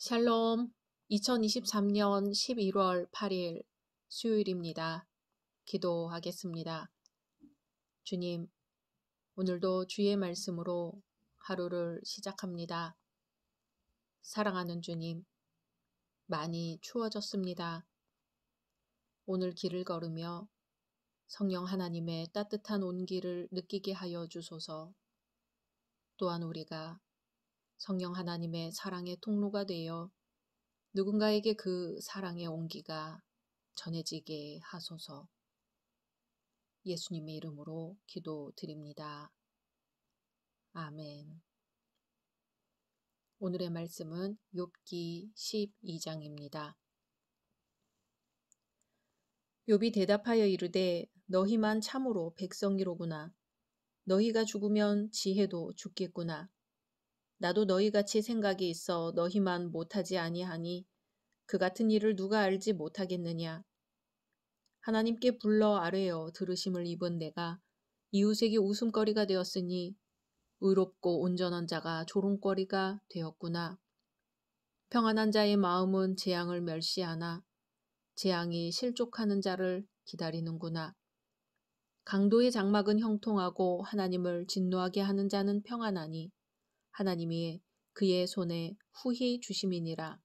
샬롬, 2023년 11월 8일 수요일입니다. 기도하겠습니다. 주님, 오늘도 주의 말씀으로 하루를 시작합니다. 사랑하는 주님, 많이 추워졌습니다. 오늘 길을 걸으며 성령 하나님의 따뜻한 온기를 느끼게 하여 주소서. 또한 우리가 성령 하나님의 사랑의 통로가 되어 누군가에게 그 사랑의 온기가 전해지게 하소서. 예수님의 이름으로 기도드립니다. 아멘. 오늘의 말씀은 욥기 12장입니다. 욥이 대답하여 이르되 너희만 참으로 백성이로구나. 너희가 죽으면 지혜도 죽겠구나. 나도 너희같이 생각이 있어 너희만 못하지 아니하니 그 같은 일을 누가 알지 못하겠느냐. 하나님께 불러 아뢰어 들으심을 입은 내가 이웃에게 웃음거리가 되었으니 의롭고 온전한 자가 조롱거리가 되었구나. 평안한 자의 마음은 재앙을 멸시하나 재앙이 실족하는 자를 기다리는구나. 강도의 장막은 형통하고 하나님을 진노하게 하는 자는 평안하니 하나님이 그의 손에 후히 주심이니라.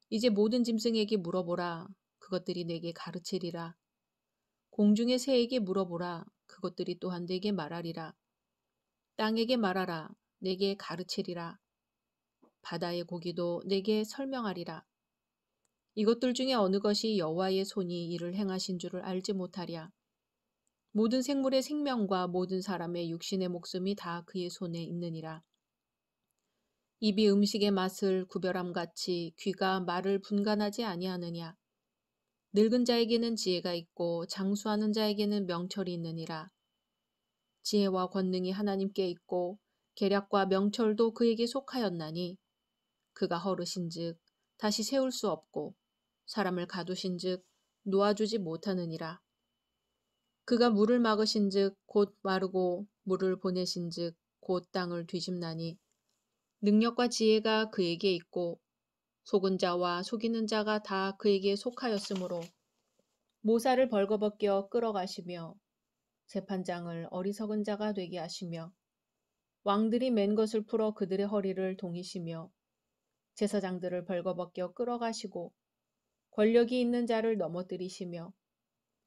이제 모든 짐승에게 물어보라. 그것들이 내게 가르치리라. 공중의 새에게 물어보라. 그것들이 또한 내게 말하리라. 땅에게 말하라. 내게 가르치리라. 바다의 고기도 내게 설명하리라. 이것들 중에 어느 것이 여호와의 손이 이를 행하신 줄을 알지 못하랴. 모든 생물의 생명과 모든 사람의 육신의 목숨이 다 그의 손에 있느니라. 입이 음식의 맛을 구별함같이 귀가 말을 분간하지 아니하느냐. 늙은 자에게는 지혜가 있고 장수하는 자에게는 명철이 있느니라. 지혜와 권능이 하나님께 있고 계략과 명철도 그에게 속하였나니 그가 허르신즉 다시 세울 수 없고 사람을 가두신즉 놓아주지 못하느니라. 그가 물을 막으신즉 곧 마르고 물을 보내신즉 곧 땅을 뒤집나니 능력과 지혜가 그에게 있고 속은 자와 속이는 자가 다 그에게 속하였으므로 모사를 벌거벗겨 끌어가시며 재판장을 어리석은 자가 되게 하시며 왕들이 맨 것을 풀어 그들의 허리를 동이시며 제사장들을 벌거벗겨 끌어가시고 권력이 있는 자를 넘어뜨리시며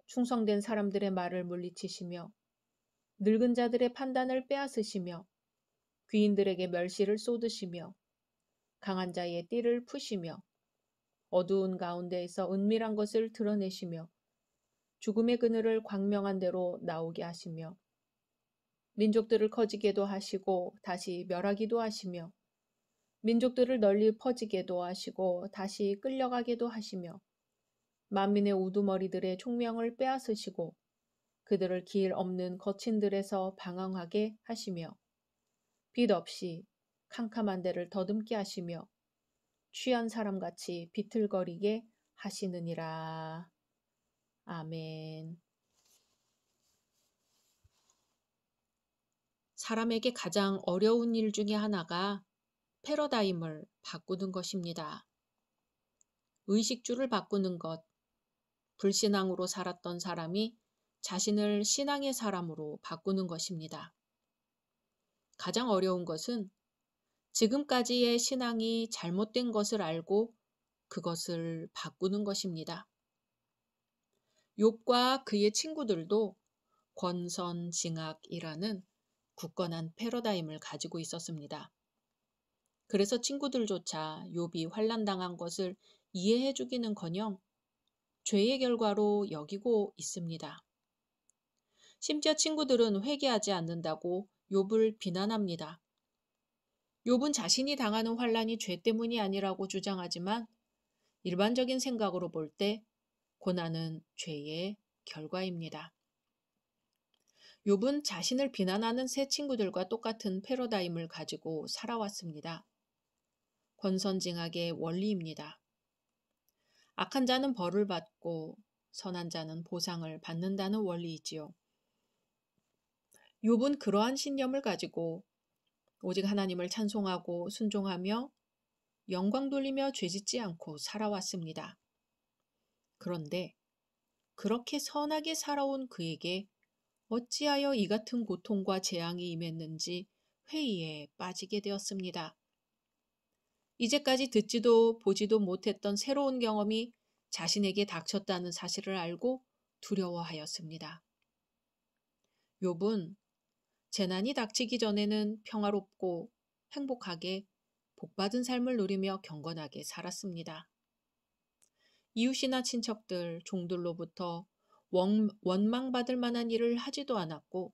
충성된 사람들의 말을 물리치시며 늙은 자들의 판단을 빼앗으시며 귀인들에게 멸시를 쏟으시며 강한 자의 띠를 푸시며 어두운 가운데에서 은밀한 것을 드러내시며 죽음의 그늘을 광명한 대로 나오게 하시며 민족들을 커지게도 하시고 다시 멸하기도 하시며 민족들을 널리 퍼지게도 하시고 다시 끌려가게도 하시며 만민의 우두머리들의 총명을 빼앗으시고 그들을 길 없는 거친들에서 방황하게 하시며 빛 없이 캄캄한 데를 더듬게 하시며 취한 사람같이 비틀거리게 하시느니라. 아멘. 사람에게 가장 어려운 일 중에 하나가 패러다임을 바꾸는 것입니다. 의식주를 바꾸는 것, 불신앙으로 살았던 사람이 자신을 신앙의 사람으로 바꾸는 것입니다. 가장 어려운 것은 지금까지의 신앙이 잘못된 것을 알고 그것을 바꾸는 것입니다. 욥과 그의 친구들도 권선징악이라는 굳건한 패러다임을 가지고 있었습니다. 그래서 친구들조차 욥이 환난당한 것을 이해해 주기는커녕 죄의 결과로 여기고 있습니다. 심지어 친구들은 회개하지 않는다고 욥을 비난합니다. 욥은 자신이 당하는 환난이 죄 때문이 아니라고 주장하지만 일반적인 생각으로 볼 때 고난은 죄의 결과입니다. 욥은 자신을 비난하는 새 친구들과 똑같은 패러다임을 가지고 살아왔습니다. 권선징악의 원리입니다. 악한 자는 벌을 받고 선한 자는 보상을 받는다는 원리이지요. 욥은 그러한 신념을 가지고 오직 하나님을 찬송하고 순종하며 영광 돌리며 죄짓지 않고 살아왔습니다. 그런데 그렇게 선하게 살아온 그에게 어찌하여 이 같은 고통과 재앙이 임했는지 회의에 빠지게 되었습니다. 이제까지 듣지도 보지도 못했던 새로운 경험이 자신에게 닥쳤다는 사실을 알고 두려워하였습니다. 욥은 재난이 닥치기 전에는 평화롭고 행복하게 복받은 삶을 누리며 경건하게 살았습니다. 이웃이나 친척들, 종들로부터 원망받을 만한 일을 하지도 않았고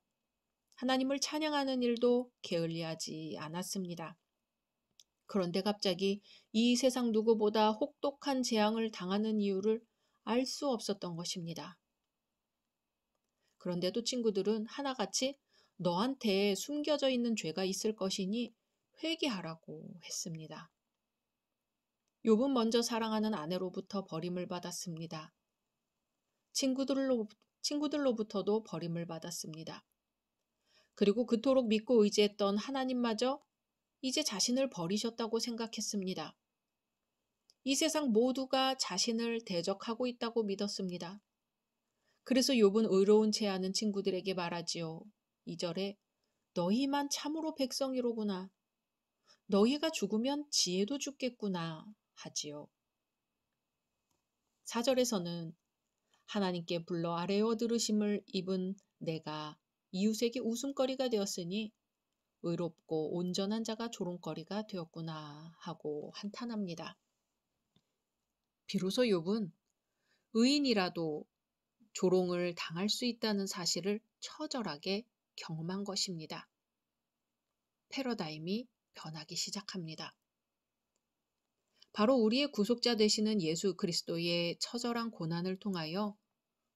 하나님을 찬양하는 일도 게을리하지 않았습니다. 그런데 갑자기 이 세상 누구보다 혹독한 재앙을 당하는 이유를 알 수 없었던 것입니다. 그런데도 친구들은 하나같이 너한테 숨겨져 있는 죄가 있을 것이니 회개하라고 했습니다. 욥은 먼저 사랑하는 아내로부터 버림을 받았습니다. 친구들로부터도 버림을 받았습니다. 그리고 그토록 믿고 의지했던 하나님마저 이제 자신을 버리셨다고 생각했습니다. 이 세상 모두가 자신을 대적하고 있다고 믿었습니다. 그래서 욥은 의로운 채 하는 친구들에게 말하지요. 2절에 너희만 참으로 백성이로구나. 너희가 죽으면 지혜도 죽겠구나 하지요. 4절에서는 하나님께 불러 아뢰어 들으심을 입은 내가 이웃에게 웃음거리가 되었으니 의롭고 온전한 자가 조롱거리가 되었구나 하고 한탄합니다. 비로소 욥은 의인이라도 조롱을 당할 수 있다는 사실을 처절하게 경험한 것입니다. 패러다임이 변하기 시작합니다. 바로 우리의 구속자 되시는 예수 그리스도의 처절한 고난을 통하여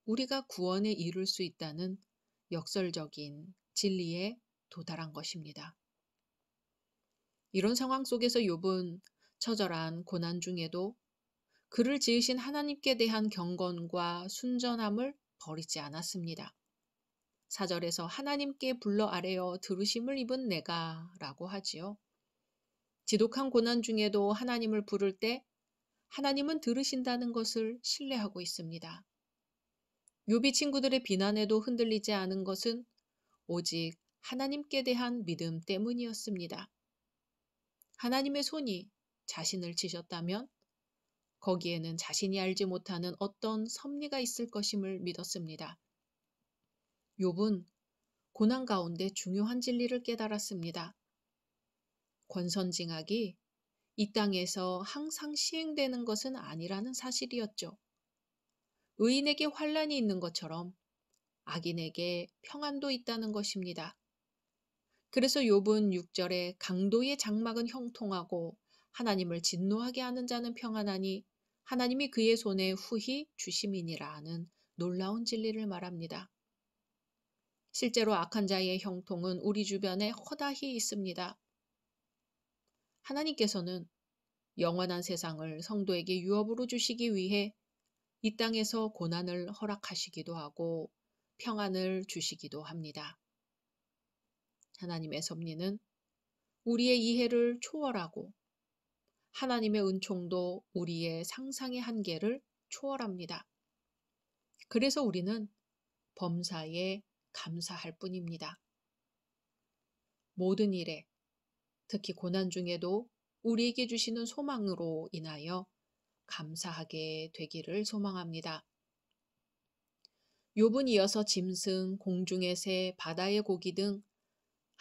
우리가 구원에 이룰 수 있다는 역설적인 진리에 도달한 것입니다. 이런 상황 속에서 욥은 처절한 고난 중에도 그를 지으신 하나님께 대한 경건과 순전함을 버리지 않았습니다. 4절에서 하나님께 불러 아뢰어 들으심을 입은 내가 라고 하지요. 지독한 고난 중에도 하나님을 부를 때 하나님은 들으신다는 것을 신뢰하고 있습니다. 욥이 친구들의 비난에도 흔들리지 않은 것은 오직 하나님께 대한 믿음 때문이었습니다. 하나님의 손이 자신을 치셨다면 거기에는 자신이 알지 못하는 어떤 섭리가 있을 것임을 믿었습니다. 욥은 고난 가운데 중요한 진리를 깨달았습니다. 권선징악이 이 땅에서 항상 시행되는 것은 아니라는 사실이었죠. 의인에게 환난이 있는 것처럼 악인에게 평안도 있다는 것입니다. 그래서 욥은 6절에 강도의 장막은 형통하고 하나님을 진노하게 하는 자는 평안하니 하나님이 그의 손에 후히 주심이니라 하는 놀라운 진리를 말합니다. 실제로 악한 자의 형통은 우리 주변에 허다히 있습니다. 하나님께서는 영원한 세상을 성도에게 유업으로 주시기 위해 이 땅에서 고난을 허락하시기도 하고 평안을 주시기도 합니다. 하나님의 섭리는 우리의 이해를 초월하고 하나님의 은총도 우리의 상상의 한계를 초월합니다. 그래서 우리는 범사에 감사할 뿐입니다. 모든 일에, 특히 고난 중에도 우리에게 주시는 소망으로 인하여 감사하게 되기를 소망합니다. 욥은 이어서 짐승, 공중의 새, 바다의 고기 등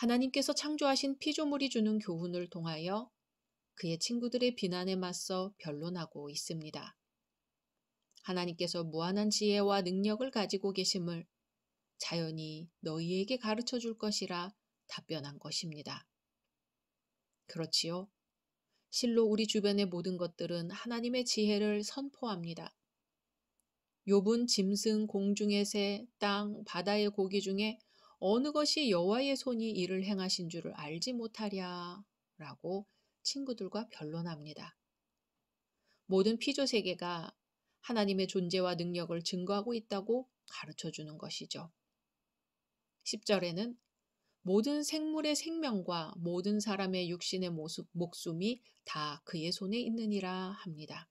하나님께서 창조하신 피조물이 주는 교훈을 통하여 그의 친구들의 비난에 맞서 변론하고 있습니다. 하나님께서 무한한 지혜와 능력을 가지고 계심을 자연히 너희에게 가르쳐 줄 것이라 답변한 것입니다. 그렇지요. 실로 우리 주변의 모든 것들은 하나님의 지혜를 선포합니다. 욥은 짐승, 공중의 새, 땅, 바다의 고기 중에 어느 것이 여호와의 손이 이를 행하신 줄을 알지 못하랴 라고 친구들과 변론합니다. 모든 피조 세계가 하나님의 존재와 능력을 증거하고 있다고 가르쳐 주는 것이죠. 10절에는 모든 생물의 생명과 모든 사람의 육신의 목숨이 다 그의 손에 있느니라 합니다.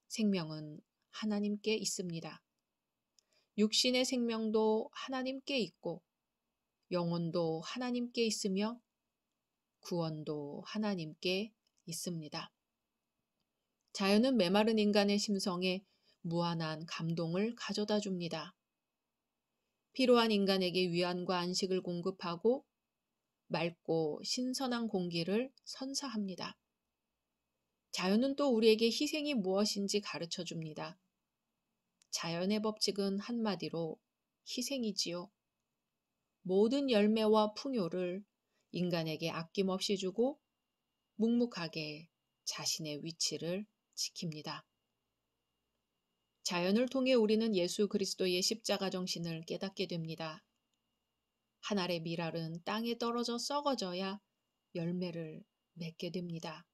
생명은 하나님께 있습니다. 육신의 생명도 하나님께 있고 영혼도 하나님께 있으며 구원도 하나님께 있습니다. 자연은 메마른 인간의 심성에 무한한 감동을 가져다 줍니다. 필요한 인간에게 위안과 안식을 공급하고 맑고 신선한 공기를 선사합니다. 자연은 또 우리에게 희생이 무엇인지 가르쳐 줍니다. 자연의 법칙은 한마디로 희생이지요. 모든 열매와 풍요를 인간에게 아낌없이 주고 묵묵하게 자신의 위치를 지킵니다. 자연을 통해 우리는 예수 그리스도의 십자가 정신을 깨닫게 됩니다. 한 알의 밀알은 땅에 떨어져 썩어져야 열매를 맺게 됩니다.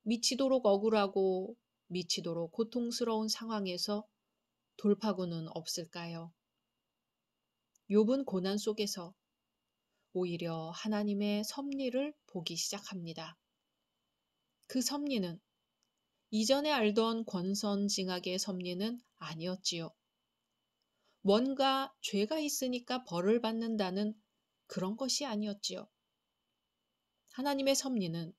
미치도록 억울하고 미치도록 고통스러운 상황에서 돌파구는 없을까요? 욥은 고난 속에서 오히려 하나님의 섭리를 보기 시작합니다. 그 섭리는 이전에 알던 권선징악의 섭리는 아니었지요. 뭔가 죄가 있으니까 벌을 받는다는 그런 것이 아니었지요. 하나님의 섭리는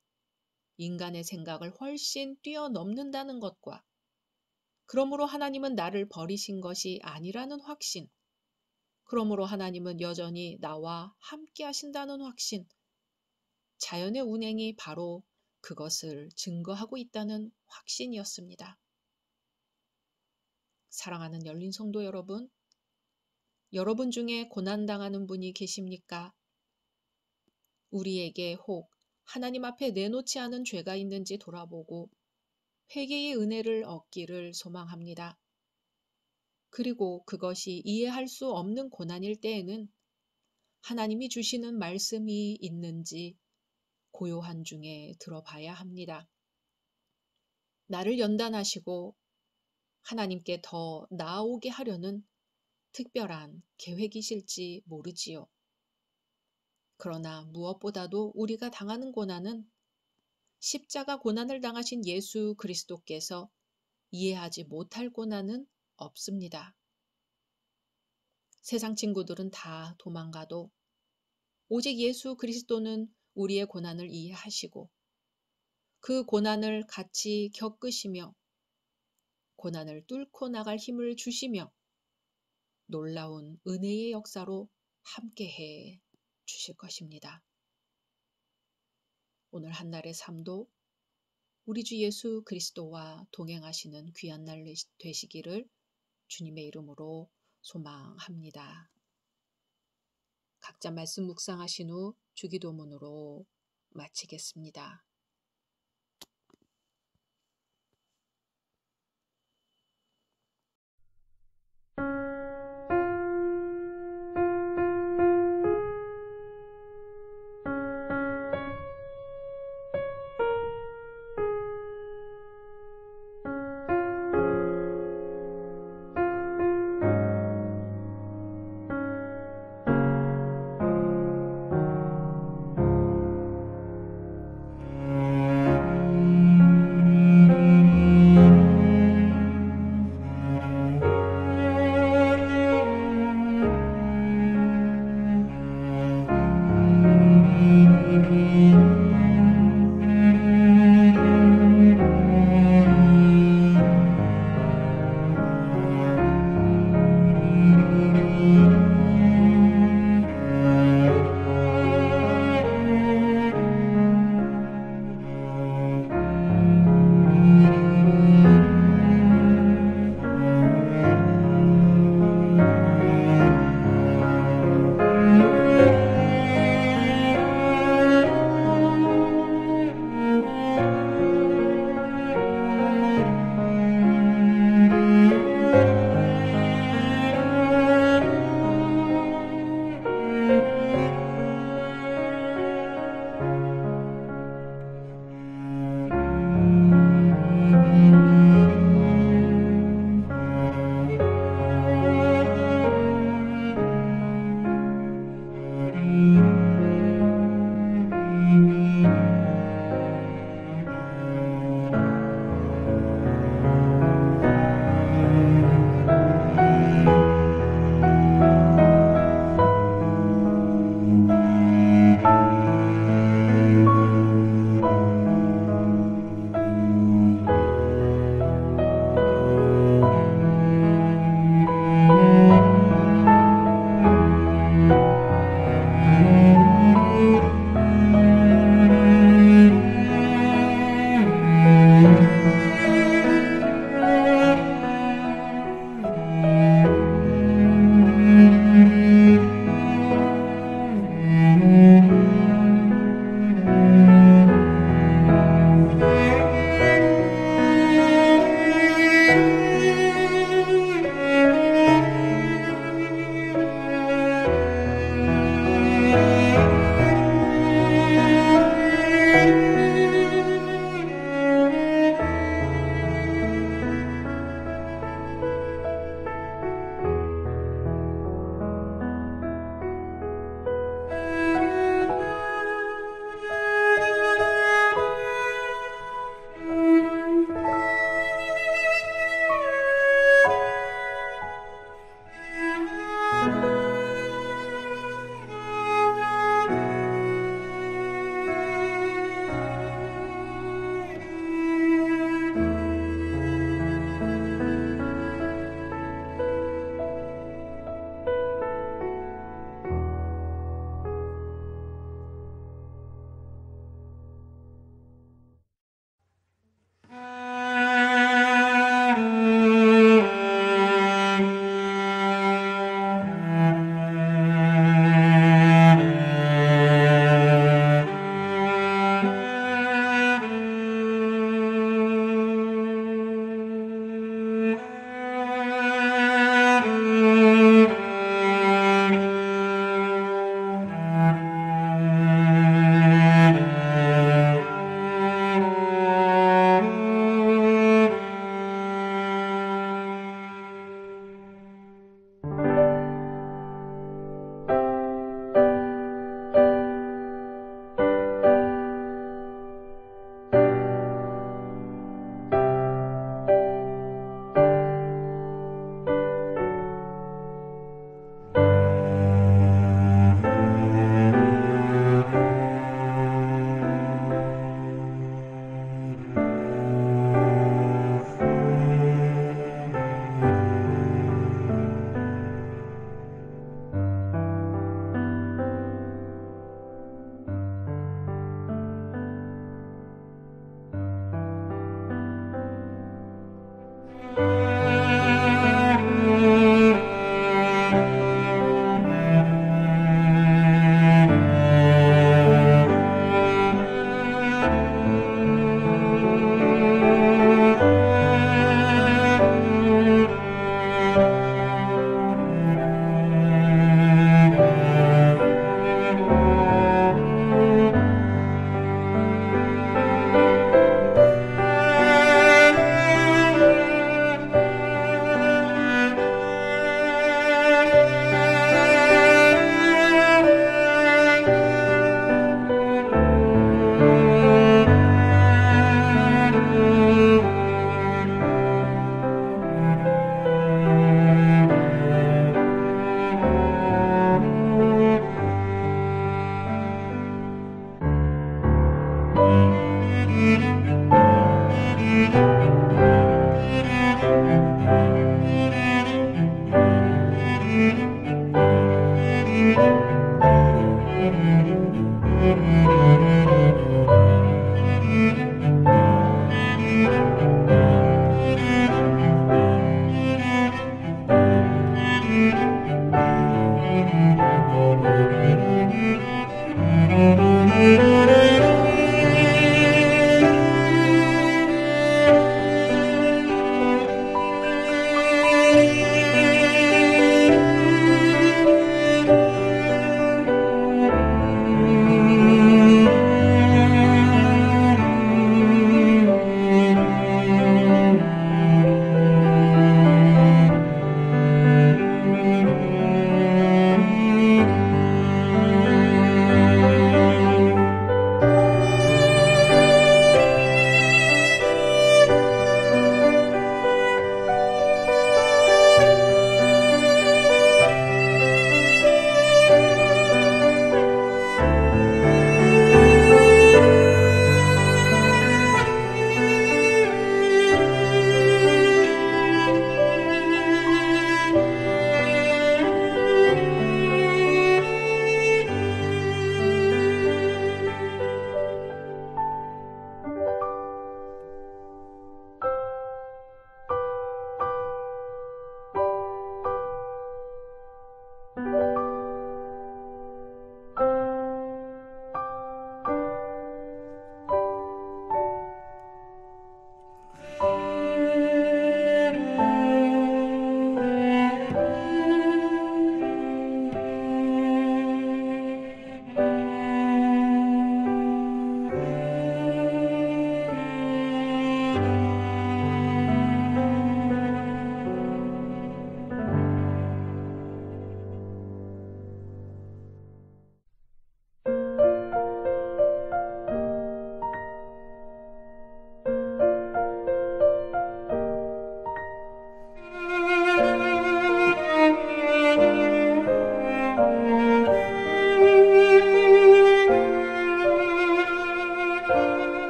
인간의 생각을 훨씬 뛰어넘는다는 것과 그러므로 하나님은 나를 버리신 것이 아니라는 확신, 그러므로 하나님은 여전히 나와 함께 하신다는 확신, 자연의 운행이 바로 그것을 증거하고 있다는 확신이었습니다. 사랑하는 열린 성도 여러분, 여러분 중에 고난당하는 분이 계십니까? 우리에게 혹 하나님 앞에 내놓지 않은 죄가 있는지 돌아보고 회개의 은혜를 얻기를 소망합니다. 그리고 그것이 이해할 수 없는 고난일 때에는 하나님이 주시는 말씀이 있는지 고요한 중에 들어봐야 합니다. 나를 연단하시고 하나님께 더 나아오게 하려는 특별한 계획이실지 모르지요. 그러나 무엇보다도 우리가 당하는 고난은 십자가 고난을 당하신 예수 그리스도께서 이해하지 못할 고난은 없습니다. 세상 친구들은 다 도망가도 오직 예수 그리스도는 우리의 고난을 이해하시고 그 고난을 같이 겪으시며 고난을 뚫고 나갈 힘을 주시며 놀라운 은혜의 역사로 함께해 주실 것입니다. 오늘 한날의 삶도 우리 주 예수 그리스도와 동행하시는 귀한 날 되시기를 주님의 이름으로 소망합니다. 각자 말씀 묵상하신 후 주기도문으로 마치겠습니다.